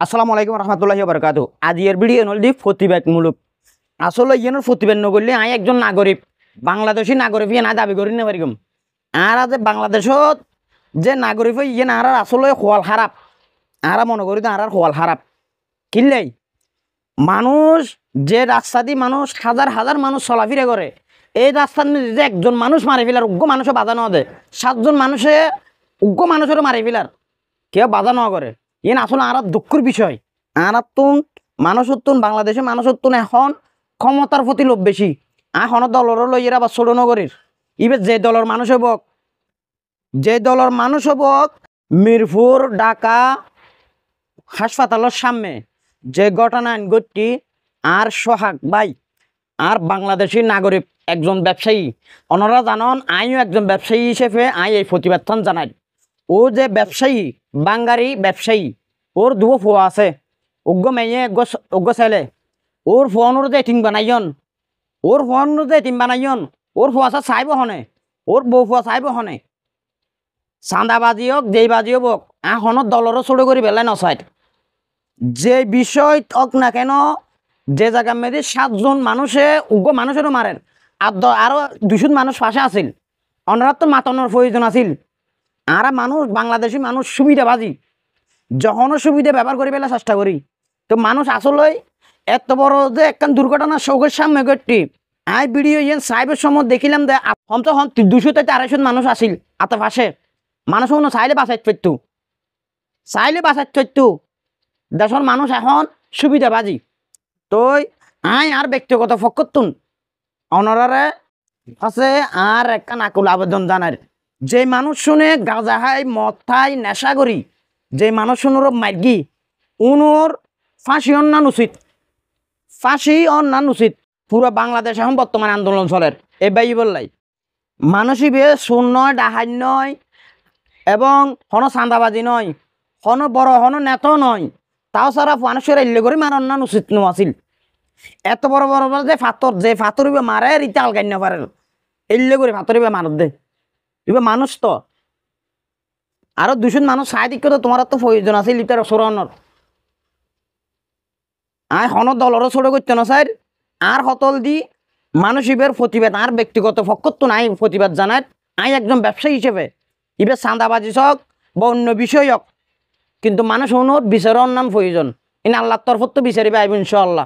আসসালামু আলাইকুম রহমতুল্লাহি বারাকাতু। আজকের ভিডিও নলদি প্রতিবাদমূলক। আসলে ইয়ের প্রতিবাদ নগরলে আই একজন নাগরিক, বাংলাদেশি নাগরিক ইয়ে না দাবি করি না পারিগম। আর আজ বাংলাদেশত যে নাগরিক ইয়ে না আর আসলে খোয়াল খারাপ, আর মনে করি আর খোয়াল খারাপ কিনলেই মানুষ যে রাস্তা দিয়ে মানুষ হাজার হাজার মানুষ চলাফিরা করে, এই রাস্তার যে একজন মানুষ মারি ফেলার উগ্র মানুষও বাধা নেওয়া দেয়, 7জন মানুষে উগ্র মানুষেরও মারি ফেলার কেউ বাধা নেওয়া করে। ইয়ে আসলে আর দুঃখের বিষয়। আর মানুষত্বন বাংলাদেশে মানুষত্বন এখন ক্ষমতার প্রতি লোভ বেশি। এখন দলেরও লই এরা বা ছোট নগরীর ইবে যে দলের মানুষ হবক, মিরপুর ঢাকা হাসপাতালের সামনে যে ঘটনা ঘটটি আর সোহাগ ভাই আর বাংলাদেশি নাগরিক একজন ব্যবসায়ী, ওনারা জানন আইও একজন ব্যবসায়ী হিসেবে এই প্রতিবাদন জানাই। ও যে ব্যবসায়ী বাঙ্গারি ব্যবসায়ী, ওর দুও ফুয়া আছে, উগ্র মেয়ে উগ্র ছেলে, ওর ফোনের যে এটিং বানাইন, ওর ফুয়া চাইব হনে, ওর বউ ফুয়া চাইব হনে চাঁদাবাজি হোক যেই বাজি হোক এখনো দলেরও ছোট করি বেলায় নচাই। যে বিষয় হোক না কেন, যে জায়গা মেয়েদি 7জন মানুষে উগ্র মানুষেরও মারেন আর আরো 200 মানুষ পাশে আছিল, ওনারা তো মাতানোর প্রয়োজন আছিল। আর মানুষ বাংলাদেশি মানুষ সুবিধাবাজি, যখনও সুবিধা ব্যবহার করি পেলে চেষ্টা করি। তো মানুষ আসলে এত বড় যে একখান দুর্ঘটনা চোখের সামনে ঘটটি ভিডিও সাইবের সময় দেখিলাম যে তখন 200 থেকে 250 মানুষ আসিল আত পাশে মানুষ কোনো চাইলে বাঁচাইতো দেশের মানুষ এখন সুবিধাবাজি। তো আর ব্যক্তিগত পক্ষতুন অনারে আছে আর একখান আকুল আবেদন জানার, যে মানুষ শুনে গাঁজা খাই মদ খাই নেশা করি, যে মানুষ শুনোর মার্গি উনোর ফাঁসি অন্যান উচিত। পুরো বাংলাদেশ এখন বর্তমান আন্দোলন চলের এই বাই বললাই মানুষই বে শুন নয়, ডাহাই নয় এবং হন চাঁদাবাজি নয়, হন বড় হন নেত নয়, তাও সারা মানুষের এল্লে করে মার অন্যান উচিত আছিল। এত বড় বড় যে ফাতর মারে রীতি আলগাই না পারে এল্লে করে ফাতরিবে মানত দে এবার মানুষ তো আরো 200 মানুষ সাহিত্য তো তোমার তো প্রয়োজন আছে লিটার সরানোর। হন দলেরও ছোট করতে না স্যার আর হতল দি মানুষের প্রতিবাদ আর ব্যক্তিগত পক্ষ তো নাই প্রতিবাদ জানায়। একজন ব্যবসায়ী হিসেবে ইবে চাঁদাবাজি হোক বা অন্য বিষয় হোক, কিন্তু মানুষ অনুর বিচারের নাম প্রয়োজন। আল্লাহর তরফত তো বিচারিবে আইব ইনশাআল্লাহ।